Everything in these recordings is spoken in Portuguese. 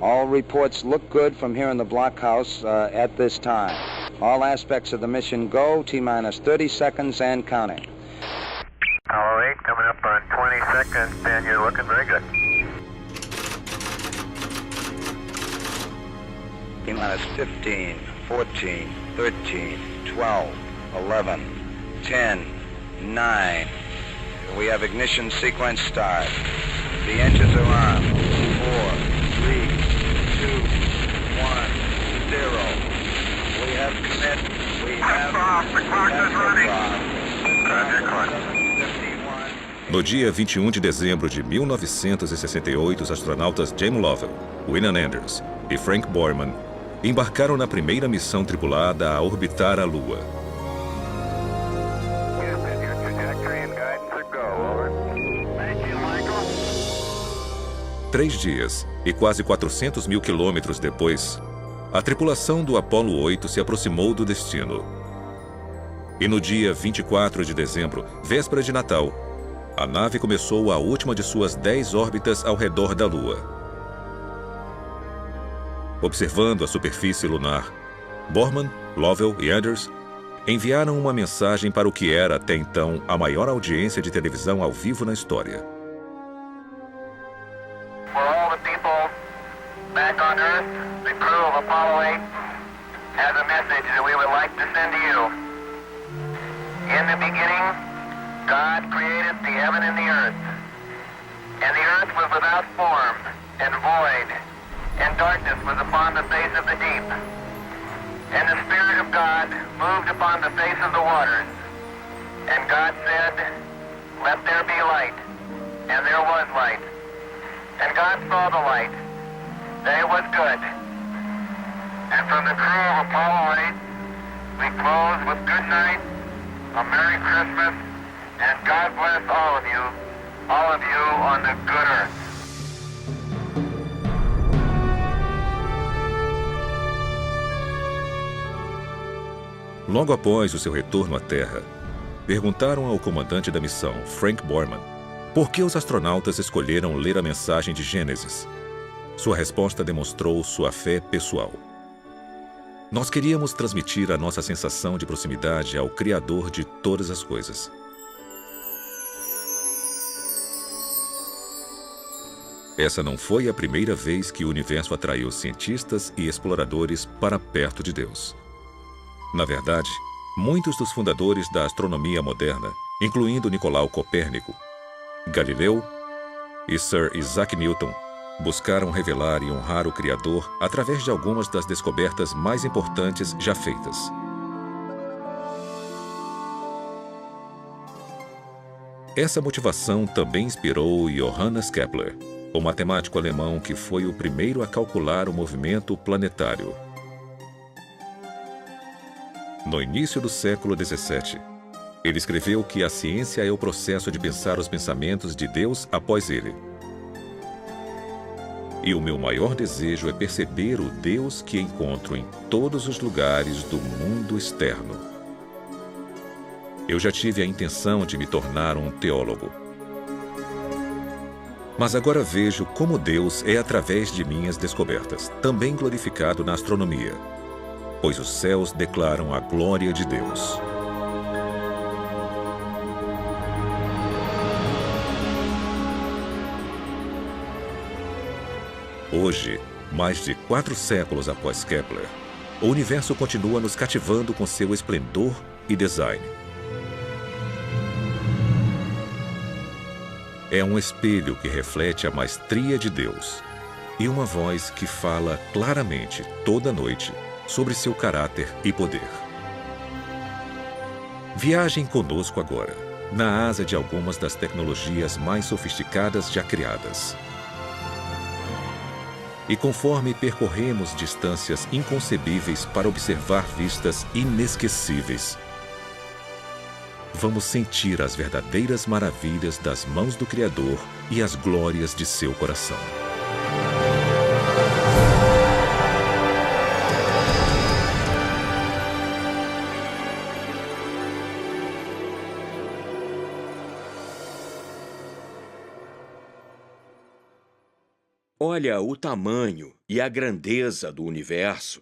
All reports look good from here in the blockhouse at this time. All aspects of the mission go. T-minus 30 seconds and counting. Apollo 8 coming up on 20 seconds, and you're looking very good. T-minus 15, 14, 13, 12, 11, 10, 9. We have ignition sequence start. The engines are on. 4, 3, 2, 1, 0. We have commit. We have The clock is running. Roger, clock. 51. No dia 21 de dezembro de 1968, os astronautas Jim Lovell, William Anders e Frank Borman embarcaram na primeira missão tripulada a orbitar a Lua. 3 dias e quase 400 mil quilômetros depois, a tripulação do Apollo 8 se aproximou do destino. E no dia 24 de dezembro, véspera de Natal, a nave começou a última de suas 10 órbitas ao redor da Lua. Observando a superfície lunar, Borman, Lovell e Anders enviaram uma mensagem para o que era até então a maior audiência de televisão ao vivo na história. For all the people back on Earth, the crew of Apollo 8 has a message that we would like to send to you. In the beginning, God created the heaven and the earth. And the earth was without form and void, and darkness was upon the face of the deep. And the Spirit of God moved upon the face of the waters. And God said, "Let there be light." And there was light. And God saw the light, that it was good. And from the crew of Apollo 8, we close with good night, a Merry Christmas, and God bless all of you on the good earth. Logo após o seu retorno à Terra, perguntaram ao comandante da missão, Frank Borman, por que os astronautas escolheram ler a mensagem de Gênesis. Sua resposta demonstrou sua fé pessoal. Nós queríamos transmitir a nossa sensação de proximidade ao Criador de todas as coisas. Essa não foi a primeira vez que o universo atraiu cientistas e exploradores para perto de Deus. Na verdade, muitos dos fundadores da astronomia moderna, incluindo Nicolau Copérnico, Galileu e Sir Isaac Newton, buscaram revelar e honrar o Criador através de algumas das descobertas mais importantes já feitas. Essa motivação também inspirou Johannes Kepler, o matemático alemão que foi o primeiro a calcular o movimento planetário. No início do século XVII, ele escreveu que a ciência é o processo de pensar os pensamentos de Deus após ele. E o meu maior desejo é perceber o Deus que encontro em todos os lugares do mundo externo. Eu já tive a intenção de me tornar um teólogo. Mas agora vejo como Deus é através de minhas descobertas, também glorificado na astronomia, pois os céus declaram a glória de Deus. Hoje, mais de 4 séculos após Kepler, o universo continua nos cativando com seu esplendor e design. É um espelho que reflete a maestria de Deus e uma voz que fala claramente toda noite sobre seu caráter e poder. Viajem conosco agora, na asa de algumas das tecnologias mais sofisticadas já criadas. E conforme percorremos distâncias inconcebíveis para observar vistas inesquecíveis, vamos sentir as verdadeiras maravilhas das mãos do Criador e as glórias de seu coração. Olha, o tamanho e a grandeza do universo,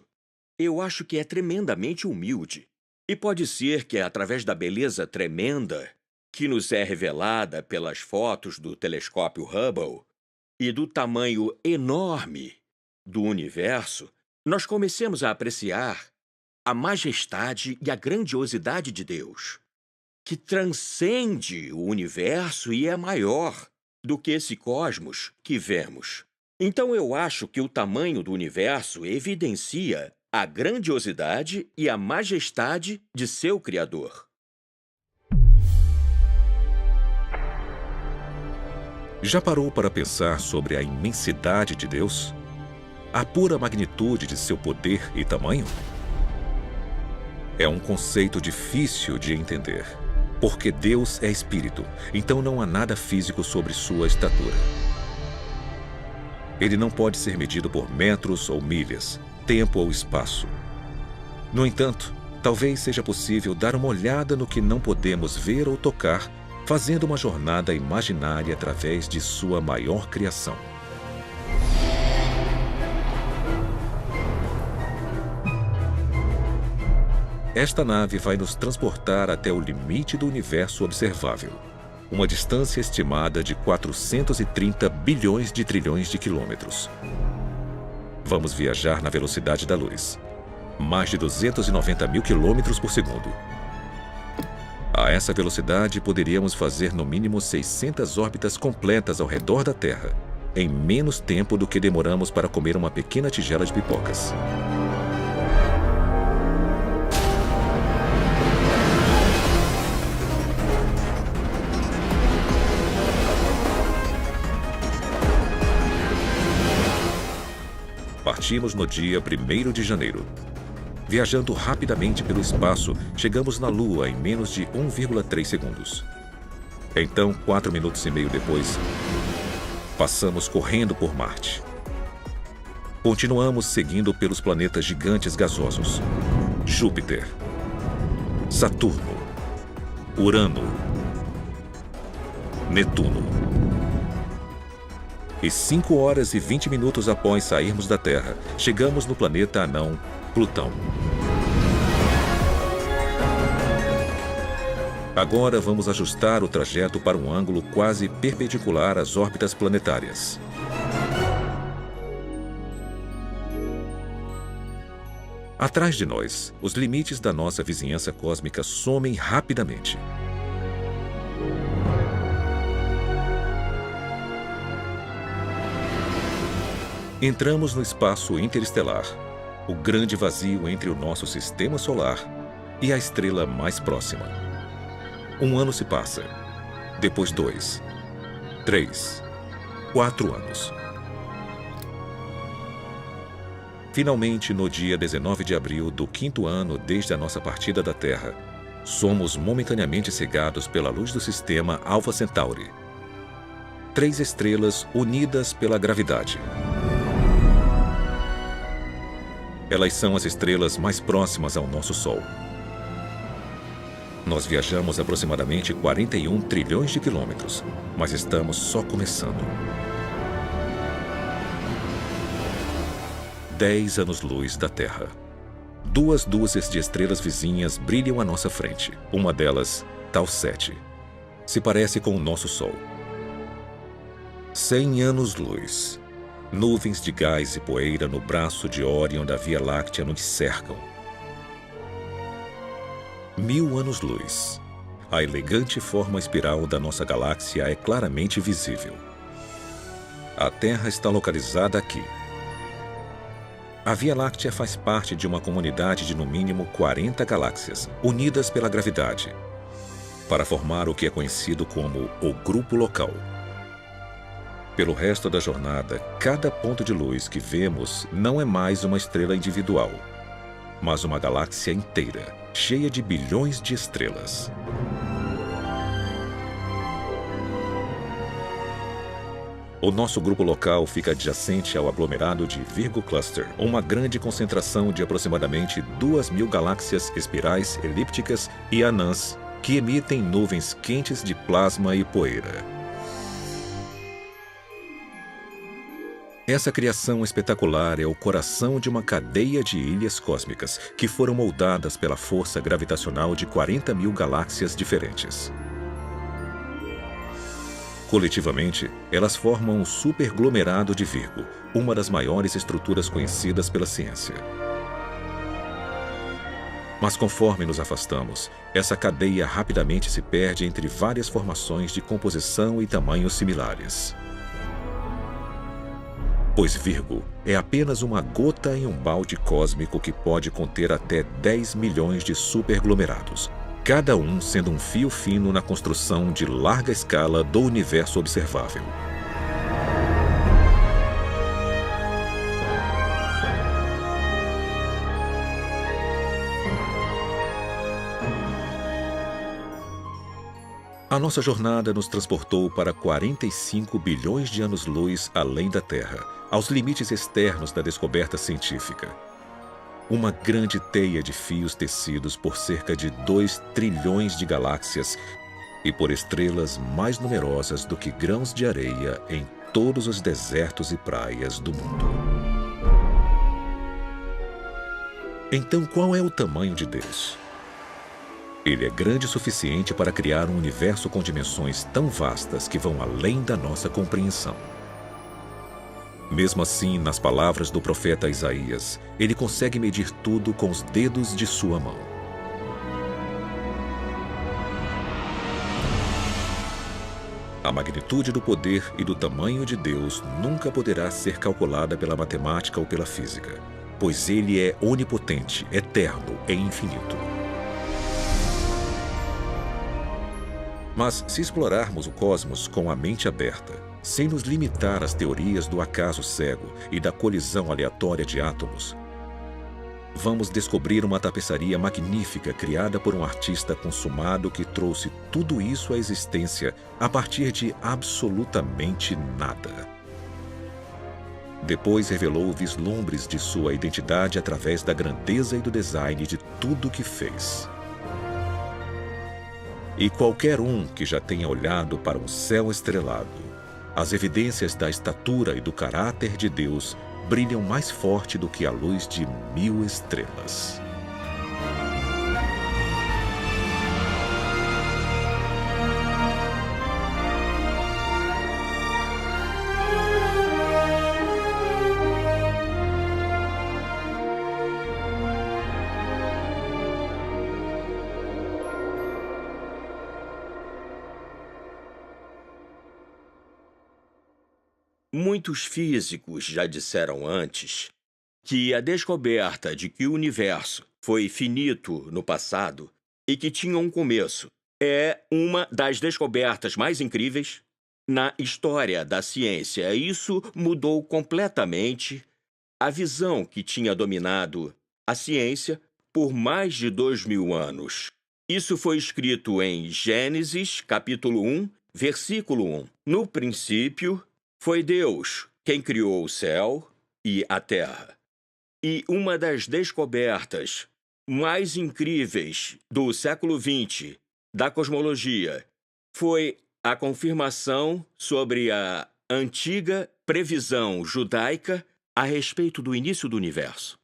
eu acho que é tremendamente humilde. E pode ser que é através da beleza tremenda que nos é revelada pelas fotos do telescópio Hubble e do tamanho enorme do universo, nós comecemos a apreciar a majestade e a grandiosidade de Deus, que transcende o universo e é maior do que esse cosmos que vemos. Então eu acho que o tamanho do universo evidencia a grandiosidade e a majestade de seu Criador. Já parou para pensar sobre a imensidade de Deus? A pura magnitude de seu poder e tamanho? É um conceito difícil de entender, porque Deus é espírito, então não há nada físico sobre sua estatura. Ele não pode ser medido por metros ou milhas, tempo ou espaço. No entanto, talvez seja possível dar uma olhada no que não podemos ver ou tocar, fazendo uma jornada imaginária através de sua maior criação. Esta nave vai nos transportar até o limite do universo observável, uma distância estimada de 430 bilhões de trilhões de quilômetros. Vamos viajar na velocidade da luz, mais de 290 mil quilômetros por segundo. A essa velocidade, poderíamos fazer no mínimo 600 órbitas completas ao redor da Terra, em menos tempo do que demoramos para comer uma pequena tigela de pipocas. Partimos no dia 1º de janeiro. Viajando rapidamente pelo espaço, chegamos na Lua em menos de 1,3 segundos. Então, 4 minutos e meio depois, passamos correndo por Marte. Continuamos seguindo pelos planetas gigantes gasosos: Júpiter, Saturno, Urano, Netuno. E 5 horas e 20 minutos após sairmos da Terra, chegamos no planeta anão Plutão. Agora vamos ajustar o trajeto para um ângulo quase perpendicular às órbitas planetárias. Atrás de nós, os limites da nossa vizinhança cósmica somem rapidamente. Entramos no espaço interestelar, o grande vazio entre o nosso sistema solar e a estrela mais próxima. 1 ano se passa, depois 2, 3, 4 anos. Finalmente, no dia 19 de abril do 5º ano desde a nossa partida da Terra, somos momentaneamente cegados pela luz do sistema Alpha Centauri. 3 estrelas unidas pela gravidade. Elas são as estrelas mais próximas ao nosso Sol. Nós viajamos aproximadamente 41 trilhões de quilômetros, mas estamos só começando. 10 anos-luz da Terra. 2 dúzias de estrelas vizinhas brilham à nossa frente. Uma delas, Tau 7, se parece com o nosso Sol. 100 anos-luz. Nuvens de gás e poeira no braço de Órion da Via Láctea nos cercam. 1000 anos-luz. A elegante forma espiral da nossa galáxia é claramente visível. A Terra está localizada aqui. A Via Láctea faz parte de uma comunidade de no mínimo 40 galáxias, unidas pela gravidade, para formar o que é conhecido como o Grupo Local. Pelo resto da jornada, cada ponto de luz que vemos não é mais uma estrela individual, mas uma galáxia inteira, cheia de bilhões de estrelas. O nosso grupo local fica adjacente ao aglomerado de Virgo Cluster, uma grande concentração de aproximadamente 2.000 galáxias espirais, elípticas e anãs que emitem nuvens quentes de plasma e poeira. Essa criação espetacular é o coração de uma cadeia de ilhas cósmicas que foram moldadas pela força gravitacional de 40.000 galáxias diferentes. Coletivamente, elas formam um superglomerado de Virgo, uma das maiores estruturas conhecidas pela ciência. Mas conforme nos afastamos, essa cadeia rapidamente se perde entre várias formações de composição e tamanhos similares. Pois Virgo é apenas uma gota em um balde cósmico que pode conter até 10 milhões de superglomerados, cada um sendo um fio fino na construção de larga escala do universo observável. A nossa jornada nos transportou para 45 bilhões de anos-luz além da Terra, aos limites externos da descoberta científica. Uma grande teia de fios tecidos por cerca de 2 trilhões de galáxias e por estrelas mais numerosas do que grãos de areia em todos os desertos e praias do mundo. Então, qual é o tamanho de Deus? Ele é grande o suficiente para criar um universo com dimensões tão vastas que vão além da nossa compreensão. Mesmo assim, nas palavras do profeta Isaías, ele consegue medir tudo com os dedos de sua mão. A magnitude do poder e do tamanho de Deus nunca poderá ser calculada pela matemática ou pela física, pois ele é onipotente, eterno e infinito. Mas se explorarmos o cosmos com a mente aberta, sem nos limitar às teorias do acaso cego e da colisão aleatória de átomos, vamos descobrir uma tapeçaria magnífica criada por um artista consumado que trouxe tudo isso à existência a partir de absolutamente nada. Depois revelou vislumbres de sua identidade através da grandeza e do design de tudo que fez. E qualquer um que já tenha olhado para um céu estrelado, as evidências da estatura e do caráter de Deus brilham mais forte do que a luz de 1000 estrelas. Muitos físicos já disseram antes que a descoberta de que o universo foi finito no passado e que tinha um começo é uma das descobertas mais incríveis na história da ciência. Isso mudou completamente a visão que tinha dominado a ciência por mais de 2000 anos. Isso foi escrito em Gênesis, capítulo 1, versículo 1. No princípio, foi Deus quem criou o céu e a terra. E uma das descobertas mais incríveis do século XX da cosmologia foi a confirmação sobre a antiga previsão judaica a respeito do início do universo.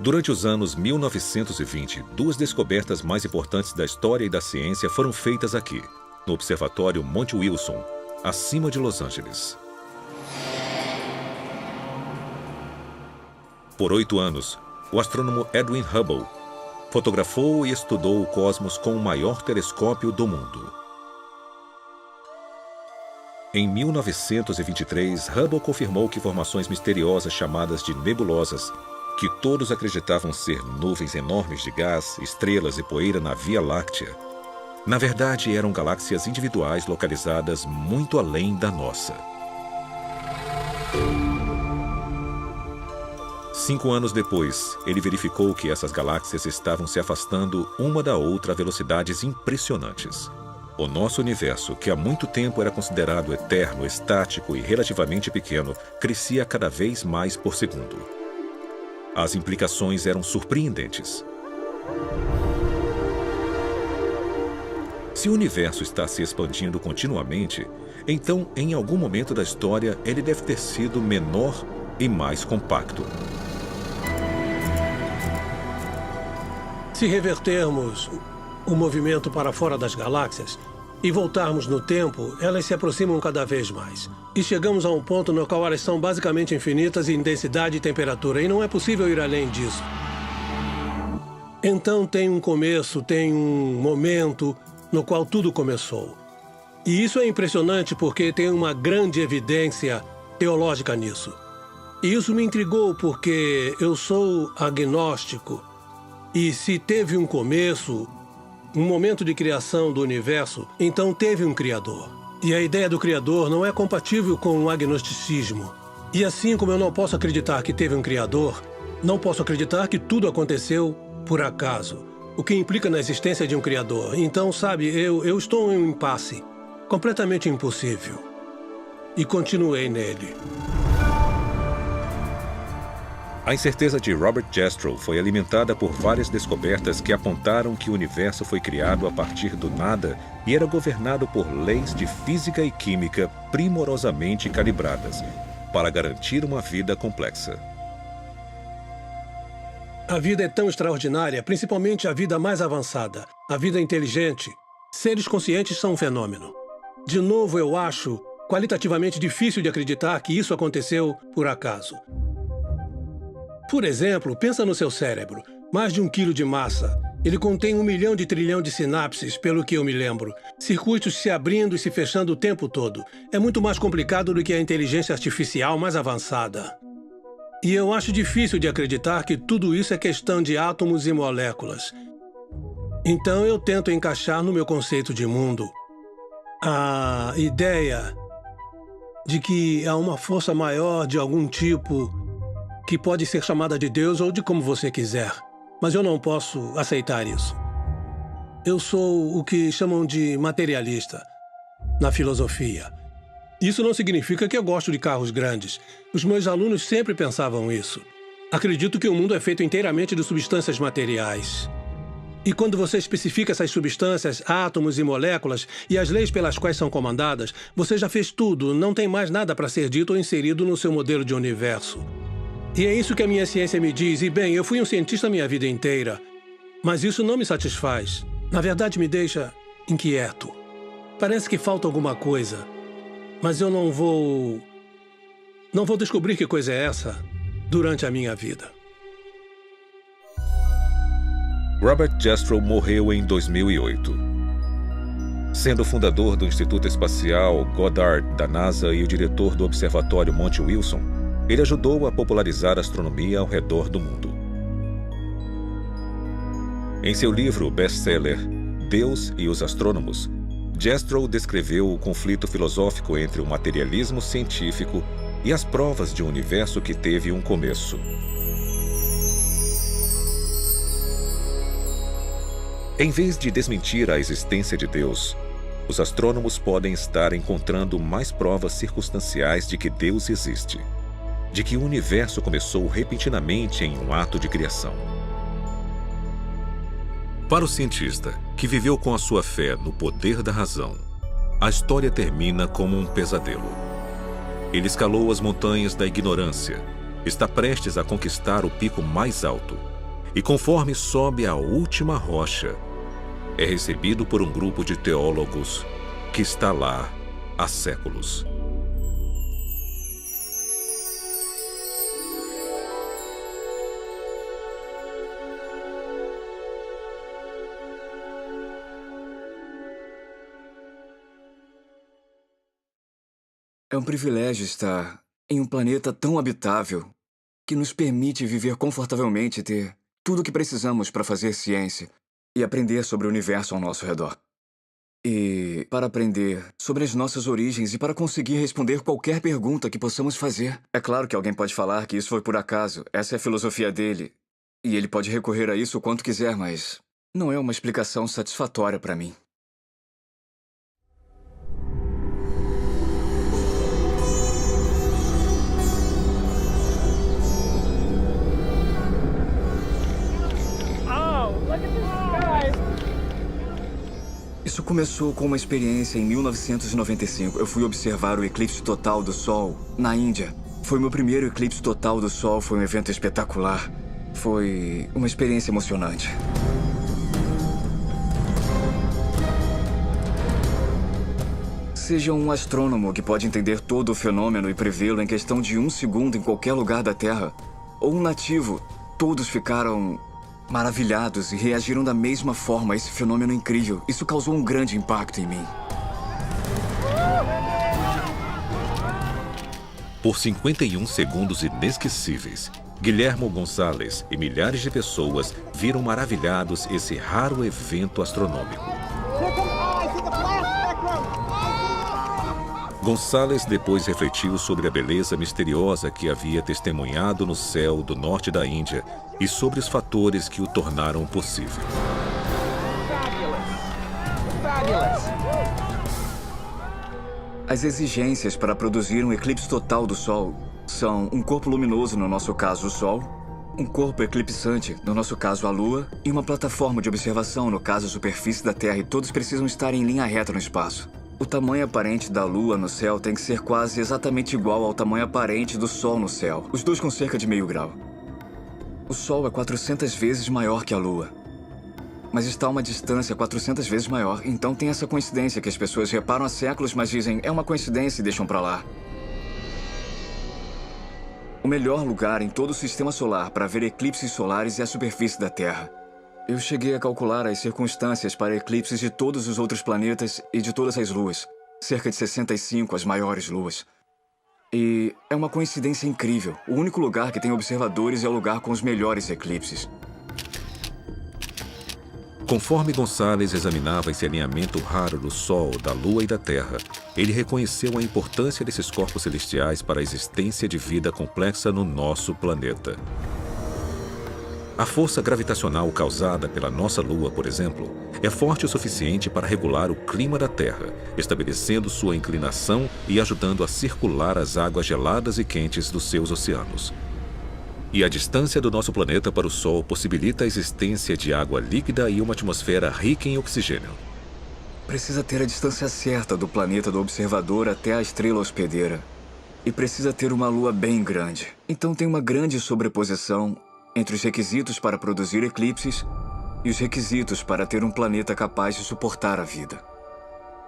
Durante os anos 1920, 2 descobertas mais importantes da história e da ciência foram feitas aqui, no Observatório Monte Wilson, acima de Los Angeles. Por 8 anos, o astrônomo Edwin Hubble fotografou e estudou o cosmos com o maior telescópio do mundo. Em 1923, Hubble confirmou que formações misteriosas chamadas de nebulosas, que todos acreditavam ser nuvens enormes de gás, estrelas e poeira na Via Láctea, na verdade eram galáxias individuais localizadas muito além da nossa. 5 anos depois, ele verificou que essas galáxias estavam se afastando uma da outra a velocidades impressionantes. O nosso universo, que há muito tempo era considerado eterno, estático e relativamente pequeno, crescia cada vez mais por segundo. As implicações eram surpreendentes. Se o universo está se expandindo continuamente, então, em algum momento da história, ele deve ter sido menor e mais compacto. Se revertermos o movimento para fora das galáxias e voltarmos no tempo, elas se aproximam cada vez mais. E chegamos a um ponto no qual elas são basicamente infinitas em densidade e temperatura, e não é possível ir além disso. Então tem um começo, tem um momento no qual tudo começou. E isso é impressionante porque tem uma grande evidência teológica nisso. E isso me intrigou porque eu sou agnóstico. E se teve um começo, um momento de criação do universo, então teve um Criador. E a ideia do Criador não é compatível com o agnosticismo. E assim como eu não posso acreditar que teve um Criador, não posso acreditar que tudo aconteceu por acaso, o que implica na existência de um Criador. Então, sabe, eu estou em um impasse completamente impossível. E continuei nele. A incerteza de Robert Jastrow foi alimentada por várias descobertas que apontaram que o universo foi criado a partir do nada e era governado por leis de física e química primorosamente calibradas para garantir uma vida complexa. A vida é tão extraordinária, principalmente a vida mais avançada, a vida inteligente. Seres conscientes são um fenômeno. De novo, eu acho qualitativamente difícil de acreditar que isso aconteceu por acaso. Por exemplo, pensa no seu cérebro. Mais de 1 quilo de massa. Ele contém 1 milhão de trilhão de sinapses, pelo que eu me lembro. Circuitos se abrindo e se fechando o tempo todo. É muito mais complicado do que a inteligência artificial mais avançada. E eu acho difícil de acreditar que tudo isso é questão de átomos e moléculas. Então eu tento encaixar no meu conceito de mundo a ideia de que há uma força maior de algum tipo que pode ser chamada de Deus ou de como você quiser. Mas eu não posso aceitar isso. Eu sou o que chamam de materialista na filosofia. Isso não significa que eu gosto de carros grandes. Os meus alunos sempre pensavam isso. Acredito que o mundo é feito inteiramente de substâncias materiais. E quando você especifica essas substâncias, átomos e moléculas, e as leis pelas quais são comandadas, você já fez tudo, não tem mais nada para ser dito ou inserido no seu modelo de universo. E é isso que a minha ciência me diz. E bem, eu fui um cientista a minha vida inteira. Mas isso não me satisfaz. Na verdade, me deixa inquieto. Parece que falta alguma coisa. Mas eu não vou descobrir que coisa é essa durante a minha vida. Robert Jastrow morreu em 2008. Sendo fundador do Instituto Espacial Goddard da NASA e o diretor do Observatório Monte Wilson, ele ajudou a popularizar a astronomia ao redor do mundo. Em seu livro best-seller Deus e os Astrônomos, Jastrow descreveu o conflito filosófico entre o materialismo científico e as provas de um universo que teve um começo. Em vez de desmentir a existência de Deus, os astrônomos podem estar encontrando mais provas circunstanciais de que Deus existe, de que o universo começou repentinamente em um ato de criação. Para o cientista, que viveu com a sua fé no poder da razão, a história termina como um pesadelo. Ele escalou as montanhas da ignorância, está prestes a conquistar o pico mais alto, e conforme sobe a última rocha, é recebido por um grupo de teólogos que está lá há séculos. É um privilégio estar em um planeta tão habitável que nos permite viver confortavelmente e ter tudo o que precisamos para fazer ciência e aprender sobre o universo ao nosso redor. E para aprender sobre as nossas origens e para conseguir responder qualquer pergunta que possamos fazer. É claro que alguém pode falar que isso foi por acaso, essa é a filosofia dele, e ele pode recorrer a isso o quanto quiser, mas não é uma explicação satisfatória para mim. Isso começou com uma experiência em 1995. Eu fui observar o eclipse total do Sol na Índia. Foi meu primeiro eclipse total do Sol, foi um evento espetacular. Foi uma experiência emocionante. Seja um astrônomo que pode entender todo o fenômeno e prevê-lo em questão de 1 segundo em qualquer lugar da Terra, ou um nativo, todos ficaram maravilhados e reagiram da mesma forma a esse fenômeno incrível. Isso causou um grande impacto em mim. Por 51 segundos inesquecíveis, Guilhermo Gonçalves e milhares de pessoas viram maravilhados esse raro evento astronômico. Gonçalves depois refletiu sobre a beleza misteriosa que havia testemunhado no céu do norte da Índia e sobre os fatores que o tornaram possível. As exigências para produzir um eclipse total do Sol são um corpo luminoso, no nosso caso o Sol, um corpo eclipsante, no nosso caso a Lua, e uma plataforma de observação, no caso a superfície da Terra, e todos precisam estar em linha reta no espaço. O tamanho aparente da Lua no céu tem que ser quase exatamente igual ao tamanho aparente do Sol no céu, os dois com cerca de meio grau. O Sol é 400 vezes maior que a Lua, mas está a uma distância 400 vezes maior, então tem essa coincidência que as pessoas reparam há séculos, mas dizem, é uma coincidência e deixam pra lá. O melhor lugar em todo o sistema solar para ver eclipses solares é a superfície da Terra. Eu cheguei a calcular as circunstâncias para eclipses de todos os outros planetas e de todas as luas. Cerca de 65 as maiores luas. E é uma coincidência incrível. O único lugar que tem observadores é o lugar com os melhores eclipses. Conforme Gonçalves examinava esse alinhamento raro do Sol, da Lua e da Terra, ele reconheceu a importância desses corpos celestiais para a existência de vida complexa no nosso planeta. A força gravitacional causada pela nossa Lua, por exemplo, é forte o suficiente para regular o clima da Terra, estabelecendo sua inclinação e ajudando a circular as águas geladas e quentes dos seus oceanos. E a distância do nosso planeta para o Sol possibilita a existência de água líquida e uma atmosfera rica em oxigênio. Precisa ter a distância certa do planeta do observador até a estrela hospedeira. E precisa ter uma Lua bem grande. Então tem uma grande sobreposição entre os requisitos para produzir eclipses e os requisitos para ter um planeta capaz de suportar a vida.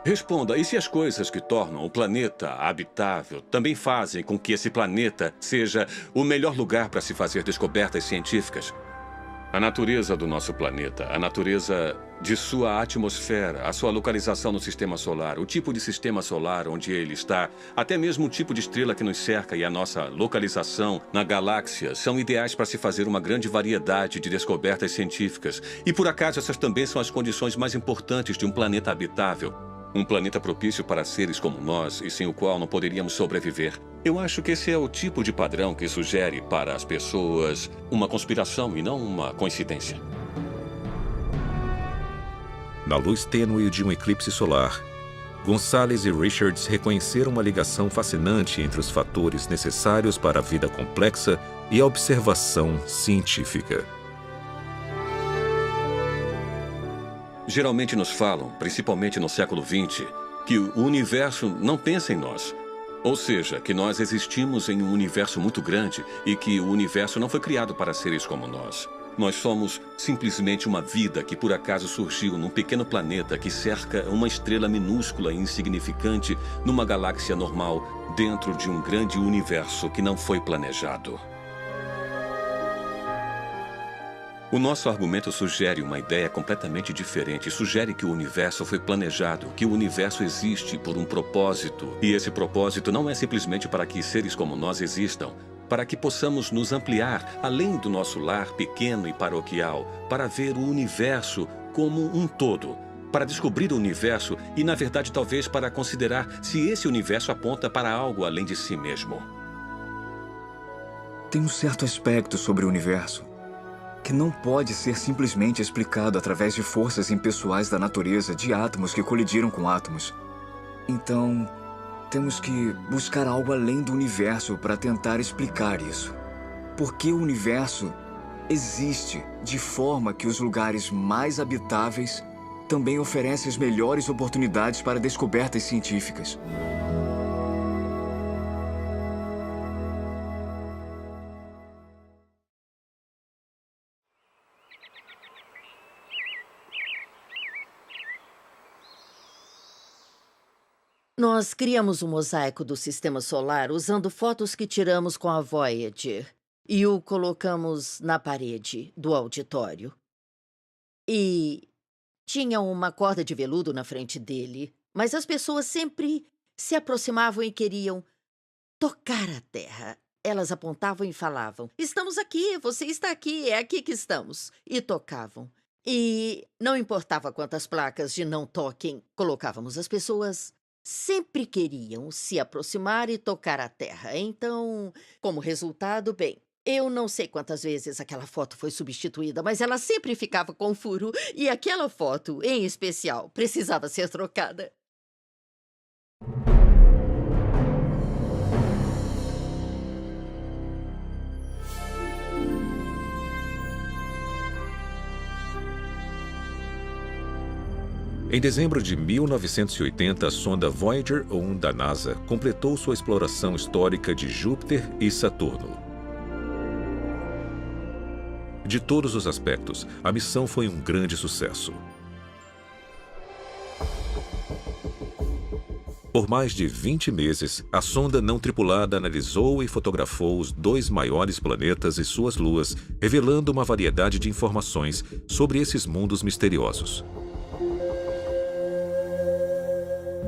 Responda, e se as coisas que tornam o planeta habitável também fazem com que esse planeta seja o melhor lugar para se fazer descobertas científicas? A natureza do nosso planeta, a natureza de sua atmosfera, a sua localização no sistema solar, o tipo de sistema solar onde ele está, até mesmo o tipo de estrela que nos cerca e a nossa localização na galáxia são ideais para se fazer uma grande variedade de descobertas científicas. E por acaso essas também são as condições mais importantes de um planeta habitável. Um planeta propício para seres como nós e sem o qual não poderíamos sobreviver. Eu acho que esse é o tipo de padrão que sugere para as pessoas uma conspiração e não uma coincidência. Na luz tênue de um eclipse solar, Gonçalves e Richards reconheceram uma ligação fascinante entre os fatores necessários para a vida complexa e a observação científica. Geralmente nos falam, principalmente no século XX, que o universo não pensa em nós. Ou seja, que nós existimos em um universo muito grande e que o universo não foi criado para seres como nós. Nós somos simplesmente uma vida que por acaso surgiu num pequeno planeta que cerca uma estrela minúscula e insignificante numa galáxia normal dentro de um grande universo que não foi planejado. O nosso argumento sugere uma ideia completamente diferente. Sugere que o universo foi planejado, que o universo existe por um propósito. E esse propósito não é simplesmente para que seres como nós existam, para que possamos nos ampliar além do nosso lar pequeno e paroquial, para ver o universo como um todo, para descobrir o universo e, na verdade, talvez para considerar se esse universo aponta para algo além de si mesmo. Tem um certo aspecto sobre o universo que não pode ser simplesmente explicado através de forças impessoais da natureza, de átomos que colidiram com átomos. Então, temos que buscar algo além do universo para tentar explicar isso. Porque o universo existe de forma que os lugares mais habitáveis também oferece as melhores oportunidades para descobertas científicas. Nós criamos um mosaico do Sistema Solar usando fotos que tiramos com a Voyager e o colocamos na parede do auditório. E tinha uma corda de veludo na frente dele, mas as pessoas sempre se aproximavam e queriam tocar a Terra. Elas apontavam e falavam: "Estamos aqui, você está aqui, é aqui que estamos." E tocavam. E não importava quantas placas de não toquem colocávamos, as pessoas sempre queriam se aproximar e tocar a Terra. Então, como resultado, bem, eu não sei quantas vezes aquela foto foi substituída, mas ela sempre ficava com furo e aquela foto, em especial, precisava ser trocada. Em dezembro de 1980, a sonda Voyager 1 da NASA completou sua exploração histórica de Júpiter e Saturno. De todos os aspectos, a missão foi um grande sucesso. Por mais de 20 meses, a sonda não tripulada analisou e fotografou os 2 maiores planetas e suas luas, revelando uma variedade de informações sobre esses mundos misteriosos.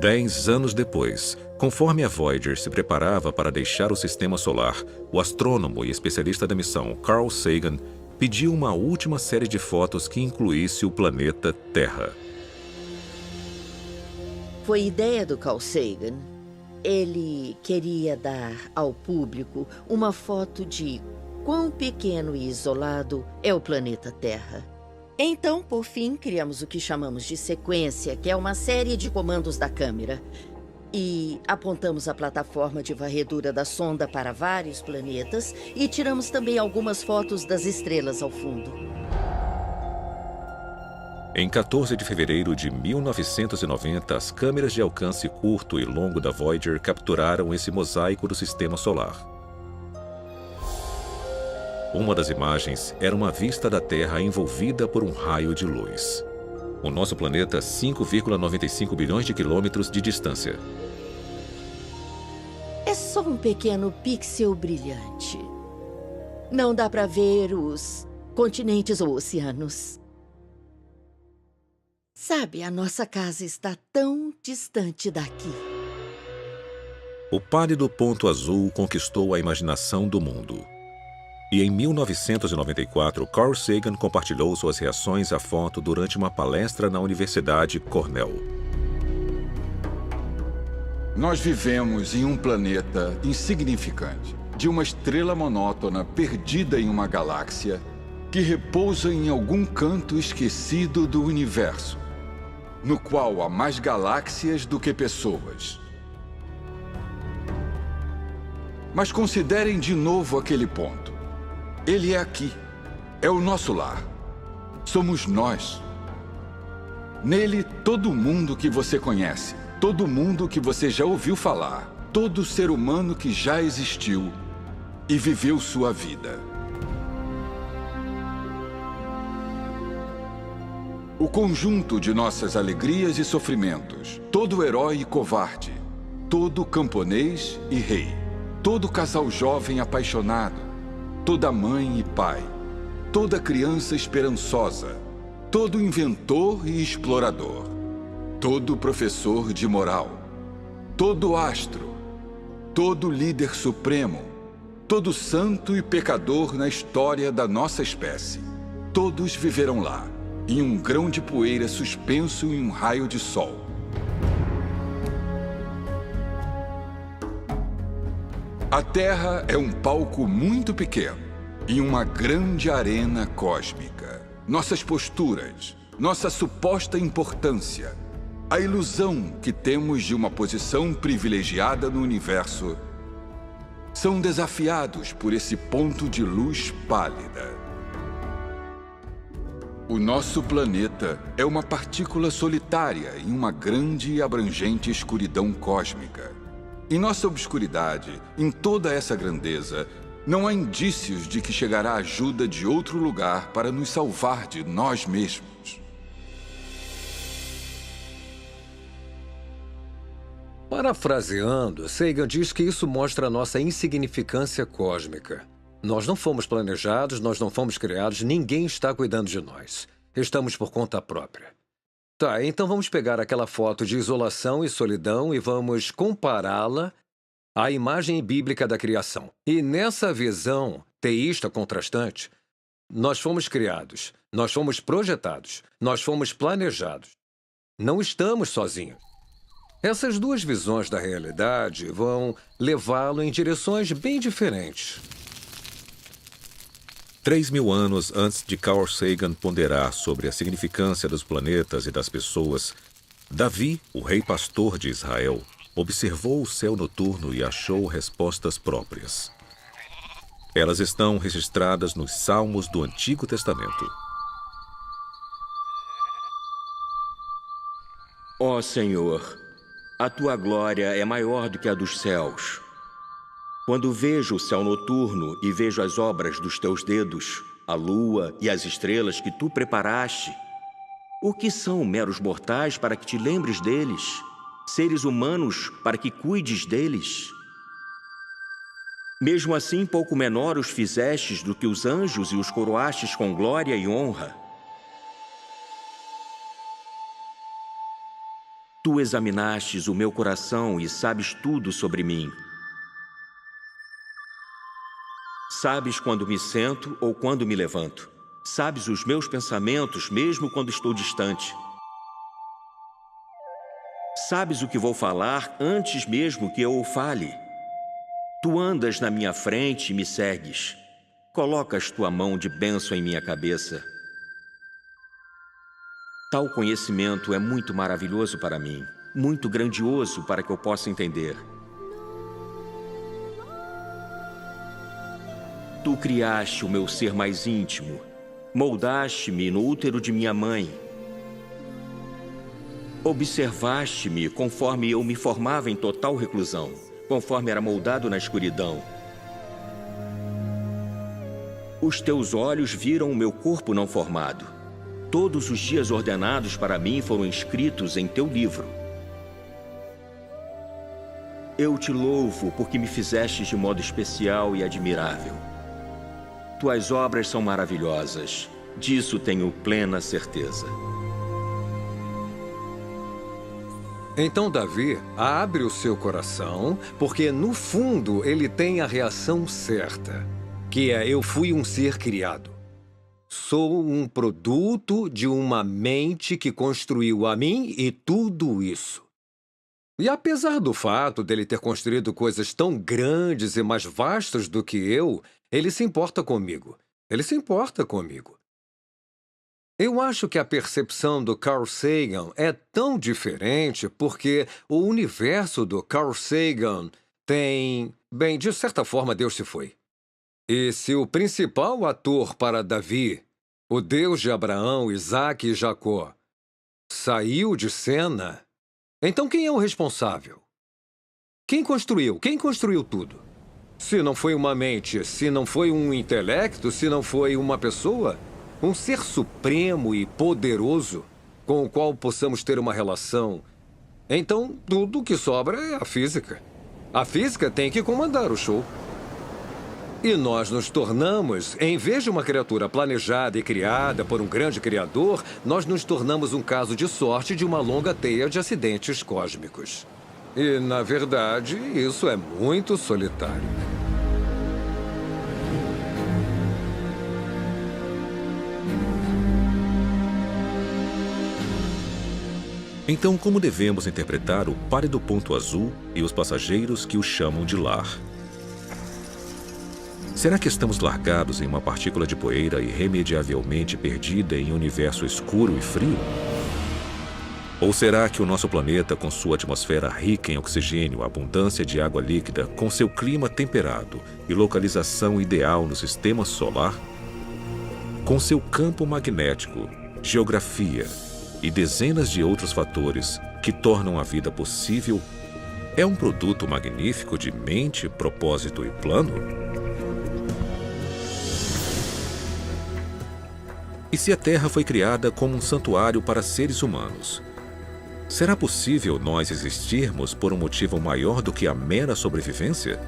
10 anos depois, conforme a Voyager se preparava para deixar o Sistema Solar, o astrônomo e especialista da missão Carl Sagan pediu uma última série de fotos que incluísse o planeta Terra. Foi ideia do Carl Sagan. Ele queria dar ao público uma foto de quão pequeno e isolado é o planeta Terra. Então, por fim, criamos o que chamamos de sequência, que é uma série de comandos da câmera. E apontamos a plataforma de varredura da sonda para vários planetas e tiramos também algumas fotos das estrelas ao fundo. Em 14 de fevereiro de 1990, as câmeras de alcance curto e longo da Voyager capturaram esse mosaico do Sistema Solar. Uma das imagens era uma vista da Terra envolvida por um raio de luz. O nosso planeta, 5,95 bilhões de quilômetros de distância. É só um pequeno pixel brilhante. Não dá para ver os continentes ou oceanos. Sabe, a nossa casa está tão distante daqui. O pálido ponto azul conquistou a imaginação do mundo. E em 1994, Carl Sagan compartilhou suas reações à foto durante uma palestra na Universidade Cornell. Nós vivemos em um planeta insignificante, de uma estrela monótona perdida em uma galáxia que repousa em algum canto esquecido do universo, no qual há mais galáxias do que pessoas. Mas considerem de novo aquele ponto. Ele é aqui. É o nosso lar. Somos nós. Nele, todo mundo que você conhece, todo mundo que você já ouviu falar, todo ser humano que já existiu e viveu sua vida. O conjunto de nossas alegrias e sofrimentos, todo herói e covarde, todo camponês e rei, todo casal jovem apaixonado, toda mãe e pai, toda criança esperançosa, todo inventor e explorador, todo professor de moral, todo astro, todo líder supremo, todo santo e pecador na história da nossa espécie. Todos viveram lá, em um grão de poeira suspenso em um raio de sol. A Terra é um palco muito pequeno, em uma grande arena cósmica. Nossas posturas, nossa suposta importância, a ilusão que temos de uma posição privilegiada no universo, são desafiados por esse ponto de luz pálida. O nosso planeta é uma partícula solitária em uma grande e abrangente escuridão cósmica. Em nossa obscuridade, em toda essa grandeza, não há indícios de que chegará ajuda de outro lugar para nos salvar de nós mesmos. Parafraseando, Sagan diz que isso mostra a nossa insignificância cósmica. Nós não fomos planejados, nós não fomos criados, ninguém está cuidando de nós. Estamos por conta própria. Tá, então vamos pegar aquela foto de isolação e solidão e vamos compará-la à imagem bíblica da criação. E nessa visão teísta contrastante, nós fomos criados, nós fomos projetados, nós fomos planejados. Não estamos sozinhos. Essas duas visões da realidade vão levá-lo em direções bem diferentes. 3.000 anos antes de Carl Sagan ponderar sobre a significância dos planetas e das pessoas, Davi, o rei pastor de Israel, observou o céu noturno e achou respostas próprias. Elas estão registradas nos Salmos do Antigo Testamento. Ó Senhor, a tua glória é maior do que a dos céus. Quando vejo o céu noturno e vejo as obras dos teus dedos, a lua e as estrelas que tu preparaste, o que são meros mortais para que te lembres deles? Seres humanos para que cuides deles? Mesmo assim, pouco menor os fizestes do que os anjos e os coroastes com glória e honra. Tu examinastes o meu coração e sabes tudo sobre mim. Sabes quando me sento ou quando me levanto. Sabes os meus pensamentos mesmo quando estou distante. Sabes o que vou falar antes mesmo que eu o fale. Tu andas na minha frente e me segues. Colocas tua mão de bênção em minha cabeça. Tal conhecimento é muito maravilhoso para mim, muito grandioso para que eu possa entender. Tu criaste o meu ser mais íntimo, moldaste-me no útero de minha mãe. Observaste-me conforme eu me formava em total reclusão, conforme era moldado na escuridão. Os teus olhos viram o meu corpo não formado. Todos os dias ordenados para mim foram escritos em teu livro. Eu te louvo porque me fizeste de modo especial e admirável. Tuas obras são maravilhosas, disso tenho plena certeza. Então Davi abre o seu coração, porque no fundo ele tem a reação certa, que é: eu fui um ser criado. Sou um produto de uma mente que construiu a mim e tudo isso. E apesar do fato dele ter construído coisas tão grandes e mais vastas do que eu, ele se importa comigo. Ele se importa comigo. Eu acho que a percepção do Carl Sagan é tão diferente porque o universo do Carl Sagan tem... Bem, de certa forma, Deus se foi. E se o principal ator para Davi, o Deus de Abraão, Isaque e Jacó, saiu de cena, então quem é o responsável? Quem construiu? Quem construiu tudo? Se não foi uma mente, se não foi um intelecto, se não foi uma pessoa, um ser supremo e poderoso com o qual possamos ter uma relação, então tudo que sobra é a física. A física tem que comandar o show. E nós nos tornamos, em vez de uma criatura planejada e criada por um grande criador, nós nos tornamos um caso de sorte de uma longa teia de acidentes cósmicos. E, na verdade, isso é muito solitário. Então, como devemos interpretar o pálido ponto azul e os passageiros que o chamam de lar? Será que estamos largados em uma partícula de poeira irremediavelmente perdida em um universo escuro e frio? Ou será que o nosso planeta, com sua atmosfera rica em oxigênio, abundância de água líquida, com seu clima temperado e localização ideal no sistema solar, com seu campo magnético geografia e dezenas de outros fatores que tornam a vida possível, é um produto magnífico de mente, propósito e plano? E se a Terra foi criada como um santuário para seres humanos, será possível nós existirmos por um motivo maior do que a mera sobrevivência?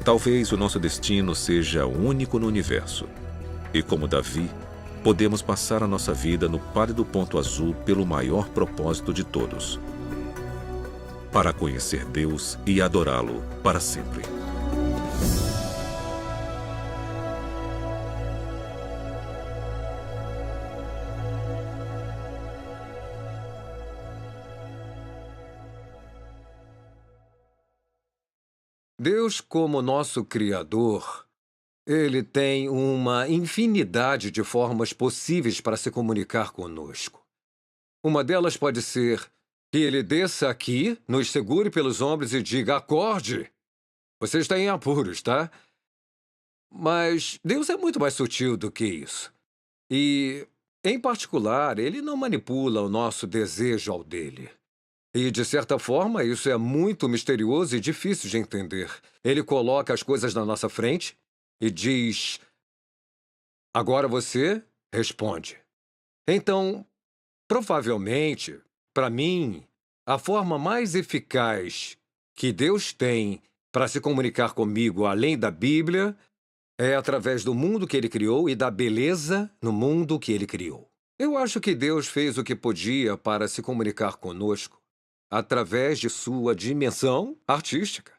Talvez o nosso destino seja único no universo. E como Davi, podemos passar a nossa vida no pálido ponto azul pelo maior propósito de todos: para conhecer Deus e adorá-lo para sempre. Deus, como nosso Criador, Ele tem uma infinidade de formas possíveis para se comunicar conosco. Uma delas pode ser que Ele desça aqui, nos segure pelos ombros e diga: acorde! Você está em apuros, tá? Mas Deus é muito mais sutil do que isso. E, em particular, Ele não manipula o nosso desejo ao dele. E, de certa forma, isso é muito misterioso e difícil de entender. Ele coloca as coisas na nossa frente e diz: agora você responde. Então, provavelmente, para mim, a forma mais eficaz que Deus tem para se comunicar comigo, além da Bíblia, é através do mundo que Ele criou e da beleza no mundo que Ele criou. Eu acho que Deus fez o que podia para se comunicar conosco através de sua dimensão artística.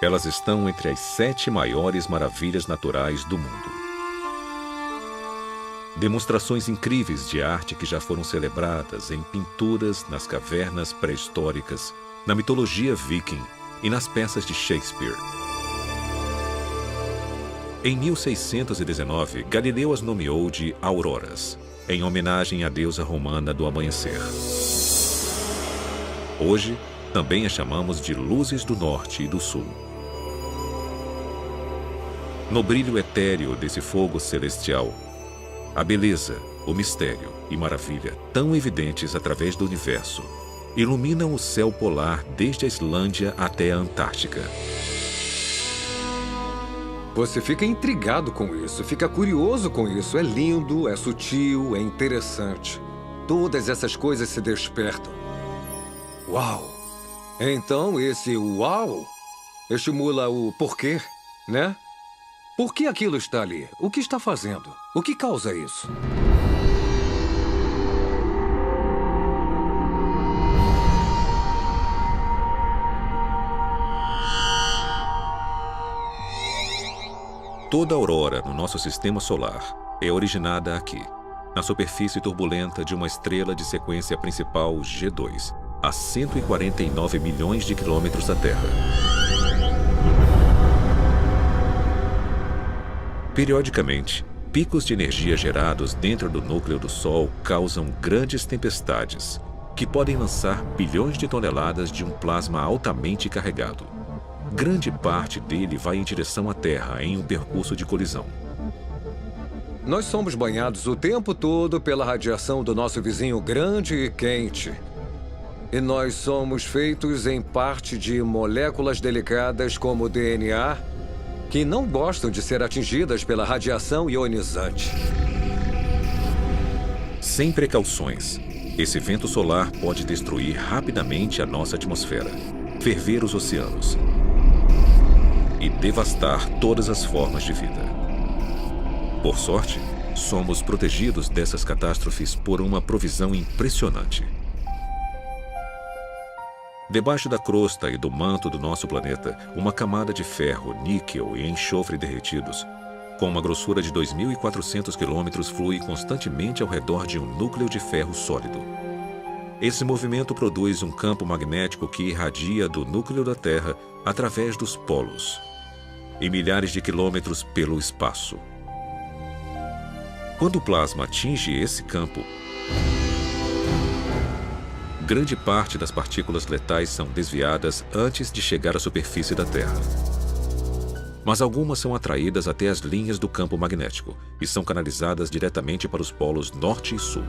Elas estão entre as 7 maiores maravilhas naturais do mundo. Demonstrações incríveis de arte que já foram celebradas em pinturas nas cavernas pré-históricas, na mitologia viking e nas peças de Shakespeare. Em 1619, Galileu as nomeou de auroras, em homenagem à deusa romana do amanhecer. Hoje, também as chamamos de luzes do norte e do sul. No brilho etéreo desse fogo celestial, a beleza, o mistério e maravilha, tão evidentes através do universo, iluminam o céu polar desde a Islândia até a Antártica. Você fica intrigado com isso, fica curioso com isso. É lindo, é sutil, é interessante. Todas essas coisas se despertam. Uau! Então esse uau estimula o porquê, né? Por que aquilo está ali? O que está fazendo? O que causa isso? Toda aurora no nosso sistema solar é originada aqui, na superfície turbulenta de uma estrela de sequência principal G2, a 149 milhões de quilômetros da Terra. Periodicamente, picos de energia gerados dentro do núcleo do Sol causam grandes tempestades, que podem lançar bilhões de toneladas de um plasma altamente carregado. Grande parte dele vai em direção à Terra em um percurso de colisão. Nós somos banhados o tempo todo pela radiação do nosso vizinho grande e quente. E nós somos feitos em parte de moléculas delicadas como o DNA, que não gostam de ser atingidas pela radiação ionizante. Sem precauções, esse vento solar pode destruir rapidamente a nossa atmosfera, ferver os oceanos e devastar todas as formas de vida. Por sorte, somos protegidos dessas catástrofes por uma provisão impressionante. Debaixo da crosta e do manto do nosso planeta, uma camada de ferro, níquel e enxofre derretidos, com uma grossura de 2.400 quilômetros, flui constantemente ao redor de um núcleo de ferro sólido. Esse movimento produz um campo magnético que irradia do núcleo da Terra através dos polos e milhares de quilômetros pelo espaço. Quando o plasma atinge esse campo, grande parte das partículas letais são desviadas antes de chegar à superfície da Terra. mas algumas são atraídas até as linhas do campo magnético e são canalizadas diretamente para os polos norte e sul.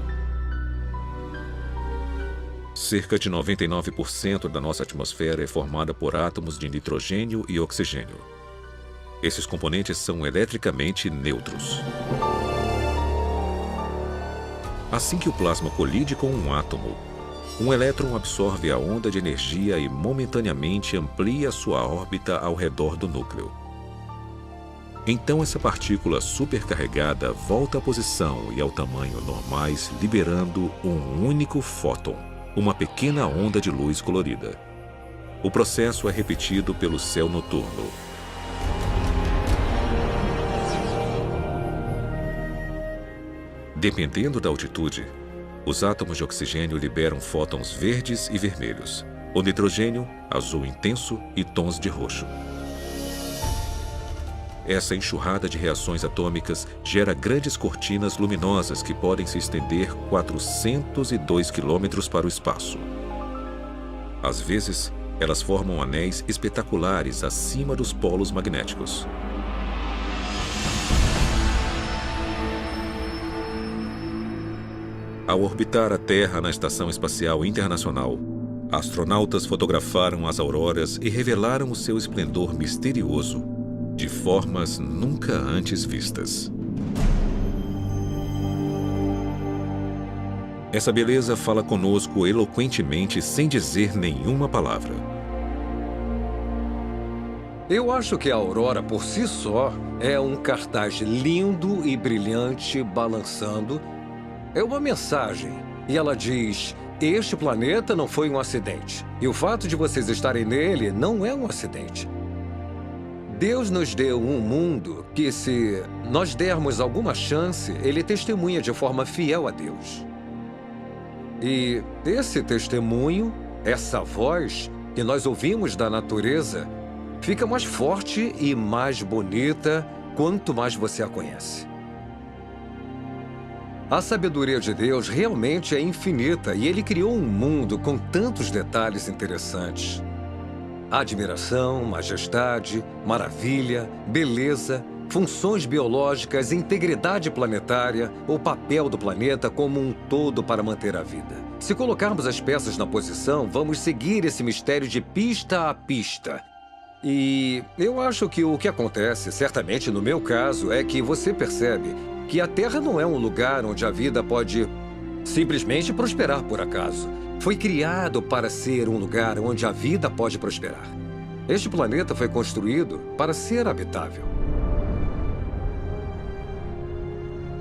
Cerca de 99% da nossa atmosfera é formada por átomos de nitrogênio e oxigênio. Esses componentes são eletricamente neutros. Assim que o plasma colide com um átomo, um elétron absorve a onda de energia e momentaneamente amplia sua órbita ao redor do núcleo. Então essa partícula supercarregada volta à posição e ao tamanho normais, liberando um único fóton, uma pequena onda de luz colorida. O processo é repetido pelo céu noturno. Dependendo da altitude, os átomos de oxigênio liberam fótons verdes e vermelhos, o nitrogênio, azul intenso e tons de roxo. Essa enxurrada de reações atômicas gera grandes cortinas luminosas que podem se estender 402 quilômetros para o espaço. Às vezes, elas formam anéis espetaculares acima dos polos magnéticos. Ao orbitar a Terra na Estação Espacial Internacional, astronautas fotografaram as auroras e revelaram o seu esplendor misterioso, de formas nunca antes vistas. Essa beleza fala conosco eloquentemente sem dizer nenhuma palavra. Eu acho que a aurora por si só é um cartaz lindo e brilhante balançando. É uma mensagem, e ela diz: este planeta não foi um acidente, e o fato de vocês estarem nele não é um acidente. Deus nos deu um mundo que, se nós dermos alguma chance, ele testemunha de forma fiel a Deus. E esse testemunho, essa voz que nós ouvimos da natureza, fica mais forte e mais bonita quanto mais você a conhece. A sabedoria de Deus realmente é infinita e Ele criou um mundo com tantos detalhes interessantes. Admiração, majestade, maravilha, beleza, funções biológicas, integridade planetária, o papel do planeta como um todo para manter a vida. Se colocarmos as peças na posição, vamos seguir esse mistério de pista a pista. E eu acho que o que acontece, certamente no meu caso, é que você percebe que a Terra não é um lugar onde a vida pode simplesmente prosperar por acaso. Foi criado para ser um lugar onde a vida pode prosperar. Este planeta foi construído para ser habitável.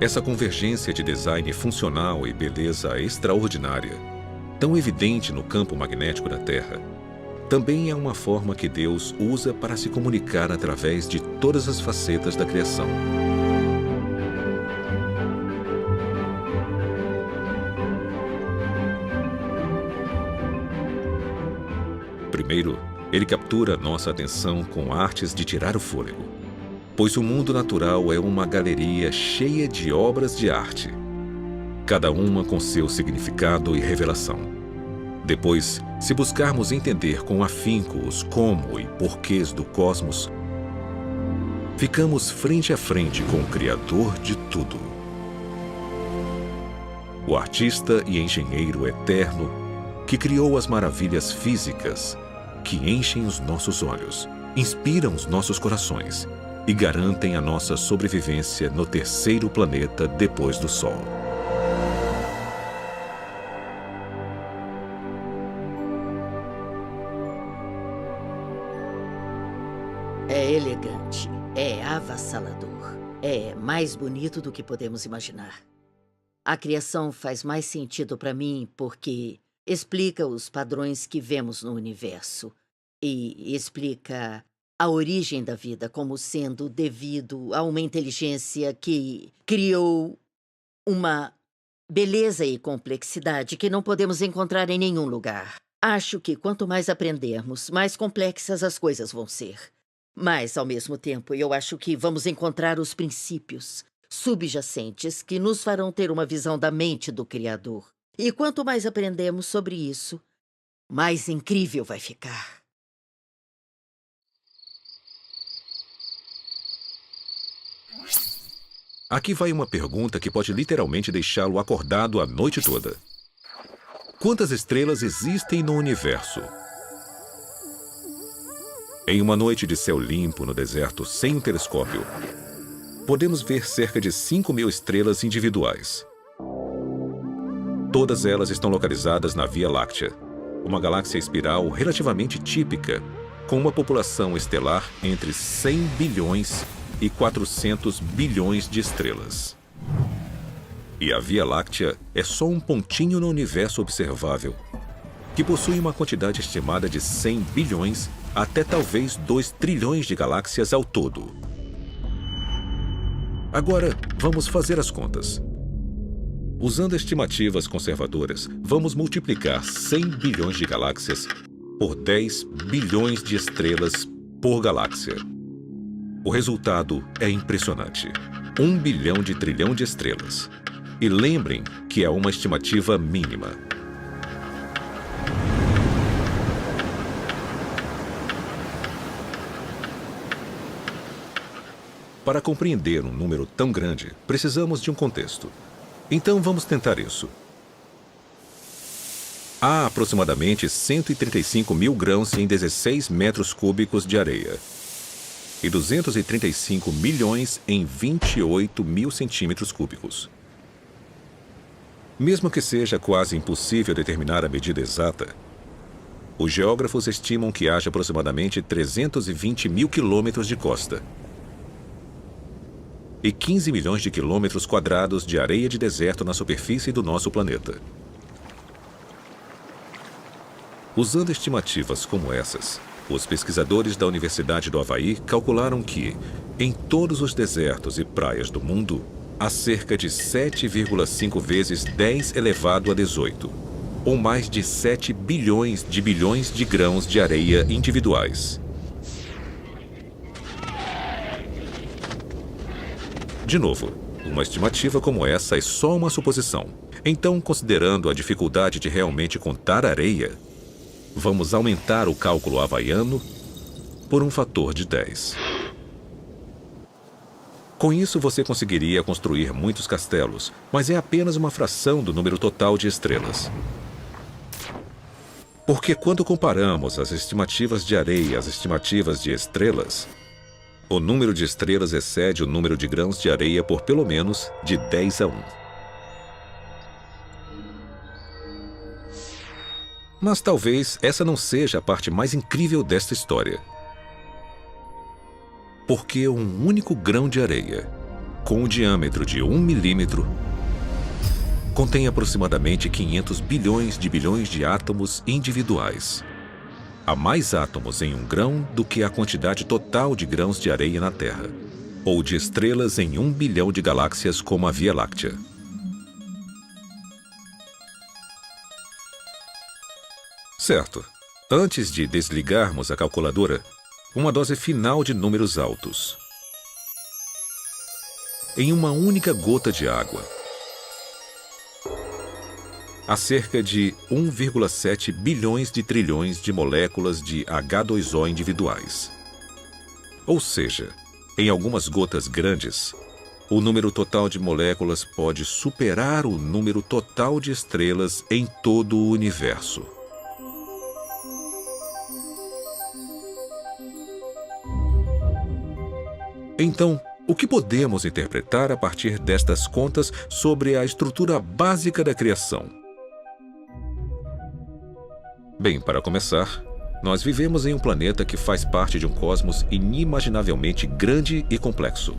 Essa convergência de design funcional e beleza extraordinária, tão evidente no campo magnético da Terra, também é uma forma que Deus usa para se comunicar através de todas as facetas da criação. Primeiro, ele captura nossa atenção com artes de tirar o fôlego, pois o mundo natural é uma galeria cheia de obras de arte, cada uma com seu significado e revelação. Depois, se buscarmos entender com afinco os como e porquês do cosmos, ficamos frente a frente com o Criador de tudo. O artista e engenheiro eterno que criou as maravilhas físicas que enchem os nossos olhos, inspiram os nossos corações e garantem a nossa sobrevivência no terceiro planeta depois do Sol. É elegante, é avassalador, é mais bonito do que podemos imaginar. A criação faz mais sentido para mim porque explica os padrões que vemos no universo e explica a origem da vida como sendo devido a uma inteligência que criou uma beleza e complexidade que não podemos encontrar em nenhum lugar. Acho que quanto mais aprendermos, mais complexas as coisas vão ser. Mas, ao mesmo tempo, eu acho que vamos encontrar os princípios subjacentes que nos farão ter uma visão da mente do Criador. E quanto mais aprendemos sobre isso, mais incrível vai ficar. Aqui vai uma pergunta que pode literalmente deixá-lo acordado a noite toda. Quantas estrelas existem no universo? Em uma noite de céu limpo no deserto sem um telescópio, podemos ver cerca de 5.000 estrelas individuais. Todas elas estão localizadas na Via Láctea, uma galáxia espiral relativamente típica, com uma população estelar entre 100 bilhões e 400 bilhões de estrelas. E a Via Láctea é só um pontinho no universo observável, que possui uma quantidade estimada de 100 bilhões até talvez 2 trilhões de galáxias ao todo. Agora, vamos fazer as contas. Usando estimativas conservadoras, vamos multiplicar 100 bilhões de galáxias por 10 bilhões de estrelas por galáxia. O resultado é impressionante. 1 bilhão de trilhão de estrelas. E lembrem que é uma estimativa mínima. Para compreender um número tão grande, precisamos de um contexto. Então vamos tentar isso. Há aproximadamente 135 mil grãos em 16 metros cúbicos de areia e 235 milhões em 28 mil centímetros cúbicos. Mesmo que seja quase impossível determinar a medida exata, os geógrafos estimam que haja aproximadamente 320 mil quilômetros de costa e 15 milhões de quilômetros quadrados de areia de deserto na superfície do nosso planeta. Usando estimativas como essas, os pesquisadores da Universidade do Havaí calcularam que, em todos os desertos e praias do mundo, há cerca de 7,5 vezes 10 elevado a 18, ou mais de 7 bilhões de grãos de areia individuais. De novo, uma estimativa como essa é só uma suposição. Então, considerando a dificuldade de realmente contar areia, vamos aumentar o cálculo havaiano por um fator de 10. Com isso, você conseguiria construir muitos castelos, mas é apenas uma fração do número total de estrelas. Porque quando comparamos as estimativas de areia às estimativas de estrelas, o número de estrelas excede o número de grãos de areia por pelo menos de 10 a 1. Mas talvez essa não seja a parte mais incrível desta história. Porque um único grão de areia, com um diâmetro de 1 milímetro, contém aproximadamente 500 bilhões de átomos individuais. Há mais átomos em um grão do que a quantidade total de grãos de areia na Terra, ou de estrelas em 1 bilhão de galáxias como a Via Láctea. Certo. Antes de desligarmos a calculadora, uma dose final de números altos. Em uma única gota de água, há cerca de 1,7 bilhões de trilhões de moléculas de H2O individuais. Ou seja, em algumas gotas grandes, o número total de moléculas pode superar o número total de estrelas em todo o universo. Então, o que podemos interpretar a partir destas contas sobre a estrutura básica da criação? Bem, para começar, nós vivemos em um planeta que faz parte de um cosmos inimaginavelmente grande e complexo.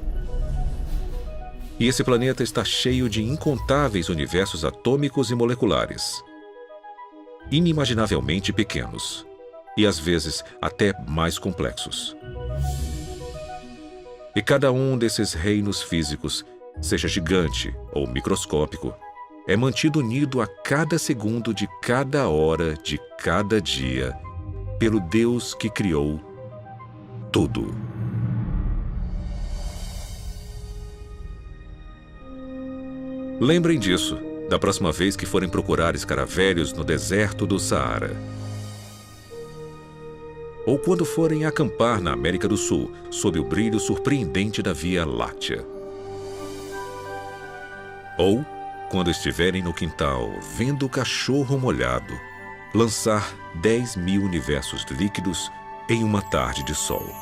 E esse planeta está cheio de incontáveis universos atômicos e moleculares, inimaginavelmente pequenos, e às vezes até mais complexos. E cada um desses reinos físicos, seja gigante ou microscópico, é mantido unido a cada segundo de cada hora de cada dia pelo Deus que criou tudo. Lembrem disso da próxima vez que forem procurar escaravelhos no deserto do Saara. ou quando forem acampar na América do Sul, sob o brilho surpreendente da Via Láctea. Ou quando estiverem no quintal, vendo o cachorro molhado lançar 10.000 universos líquidos em uma tarde de sol.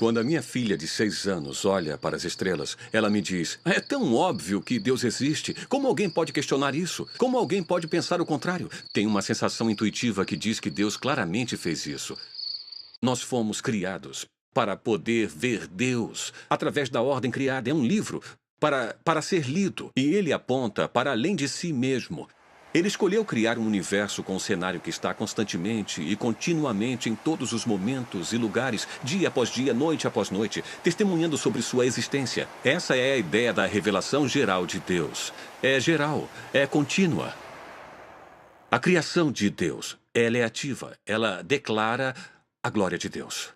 Quando a minha filha de 6 anos olha para as estrelas, ela me diz: é tão óbvio que Deus existe. Como alguém pode questionar isso? Como alguém pode pensar o contrário? Tenho uma sensação intuitiva que diz que Deus claramente fez isso. Nós fomos criados para poder ver Deus através da ordem criada. É um livro para ser lido. E ele aponta para além de si mesmo. Ele escolheu criar um universo com um cenário que está constantemente e continuamente em todos os momentos e lugares, dia após dia, noite após noite, testemunhando sobre sua existência. Essa é a ideia da revelação geral de Deus. É geral, é contínua. A criação de Deus, ela é ativa, ela declara a glória de Deus.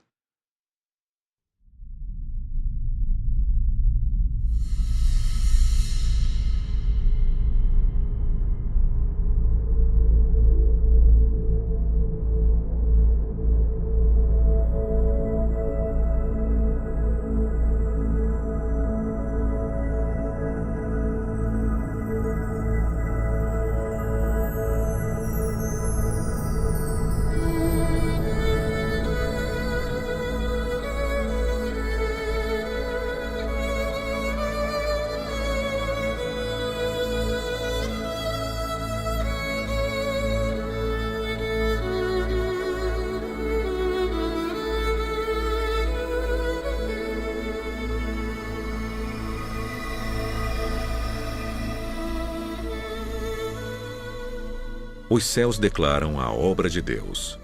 Os céus declaram a obra de Deus.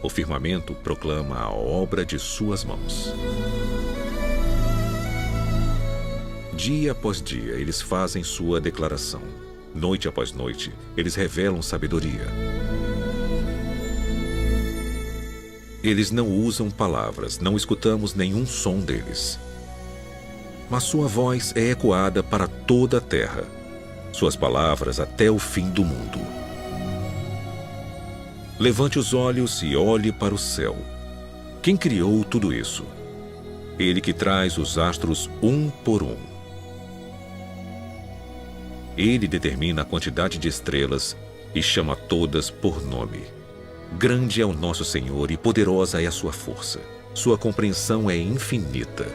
O firmamento proclama a obra de suas mãos. Dia após dia, eles fazem sua declaração. Noite após noite, eles revelam sabedoria. Eles não usam palavras, não escutamos nenhum som deles. Mas sua voz é ecoada para toda a terra, suas palavras até o fim do mundo. Levante os olhos e olhe para o céu. Quem criou tudo isso? Ele que traz os astros um por um. Ele determina a quantidade de estrelas e chama todas por nome. Grande é o nosso Senhor e poderosa é a sua força. Sua compreensão é infinita.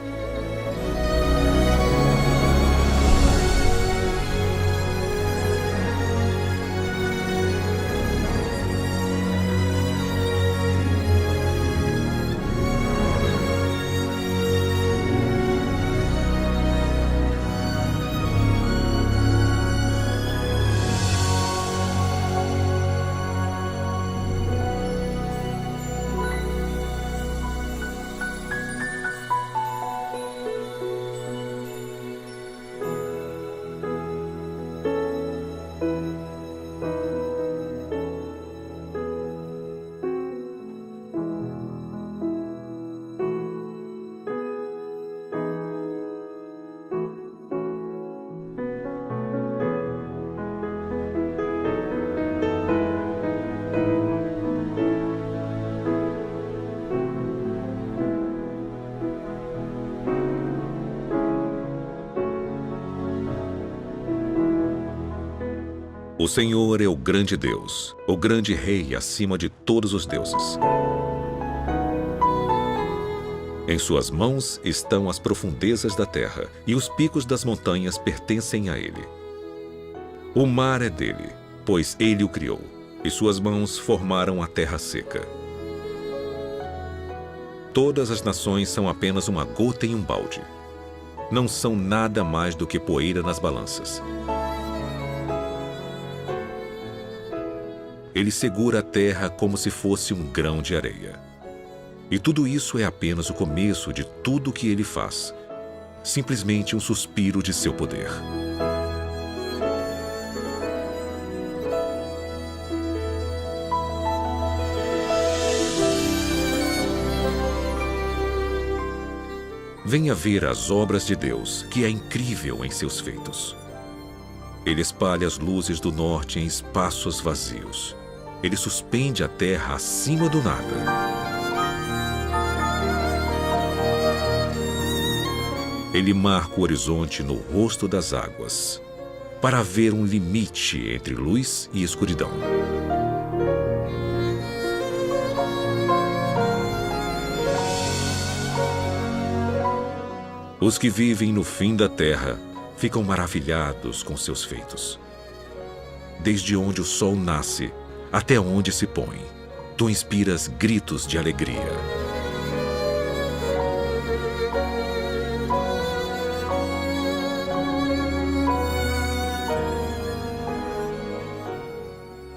O Senhor é o grande Deus, o grande Rei acima de todos os deuses. Em suas mãos estão as profundezas da terra, e os picos das montanhas pertencem a ele. O mar é dele, pois ele o criou, e suas mãos formaram a terra seca. Todas as nações são apenas uma gota em um balde. Não são nada mais do que poeira nas balanças. Ele segura a terra como se fosse um grão de areia. E tudo isso é apenas o começo de tudo o que ele faz. Simplesmente um suspiro de seu poder. venha ver as obras de Deus, que é incrível em seus feitos. Ele espalha as luzes do norte em espaços vazios. Ele suspende a terra acima do nada. Ele marca o horizonte no rosto das águas, para haver um limite entre luz e escuridão. Os que vivem no fim da terra ficam maravilhados com seus feitos. Desde onde o sol nasce até onde se põe, tu inspiras gritos de alegria.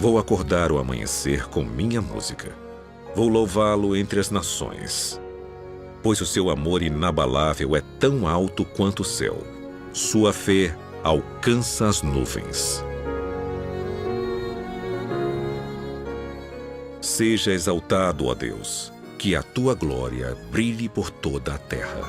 Vou acordar o amanhecer com minha música. Vou louvá-lo entre as nações. Pois o seu amor inabalável é tão alto quanto o céu. Sua fé alcança as nuvens. Seja exaltado, ó Deus, que a tua glória brilhe por toda a terra.